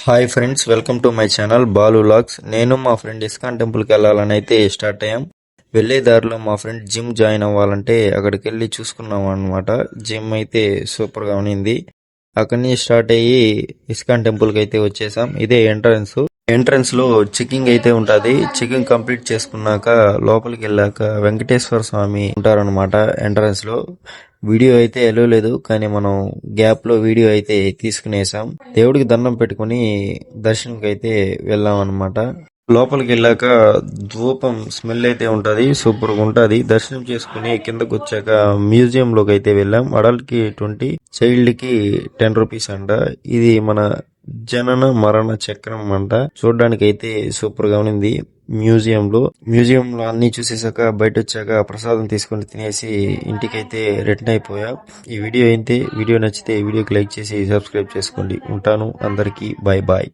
Hi friends, welcome to my channel Balu vlogs. నేను మా friend ISKCON టెంపుల్కి వెళ్ళాలని అయితే స్టార్ట్ అయ్యాం. వెళ్ళే దారిలో మా ఫ్రెండ్ జిమ్ జాయిన్ అవ్వాలంటే అక్కడికి వెళ్ళి చూసుకున్నాం అనమాట. జిమ్ అయితే సూపర్గా ఉన్నింది. అక్కడి నుంచి స్టార్ట్ అయ్యి ఇస్కాన్ టెంపుల్కి అయితే వచ్చేసాం. ఇదే ఎంట్రన్స్ లో చెకింగ్ అయితే ఉంటది. చెకింగ్ కంప్లీట్ చేసుకున్నాక లోపలికి వెళ్ళాక వెంకటేశ్వర స్వామి ఉంటారనమాట ఎంట్రన్స్ లో. వీడియో అయితే వెళ్ళలేదు, కానీ మనం గ్యాప్ లో వీడియో అయితే తీసుకునేసాం. దేవుడికి దండం పెట్టుకుని దర్శనంకి అయితే వెళ్ళాం అనమాట. లోపలికి వెళ్ళాక ధూపం స్మెల్ అయితే ఉంటది, సూపర్ గా ఉంటది. దర్శనం చేసుకుని కిందకు వచ్చాక మ్యూజియం లోకి అయితే వెళ్ళాం. అడల్ట్ కి 20, చైల్డ్ కి 10 రూపీస్ అంట. ఇది మన జనన మరణ చక్రం అంట. చూడడానికి అయితే సూపర్ గా ఉంది. మ్యూజియం లో అన్ని చూసేసాక బయట వచ్చాక ప్రసాదం తీసుకొని తినేసి ఇంటికైతే రిటర్న్ అయిపోయా. ఈ వీడియో నచ్చితే వీడియోకి లైక్ చేసి సబ్స్క్రైబ్ చేసుకోండి. ఉంటాను. అందరికీ బాయ్ బాయ్.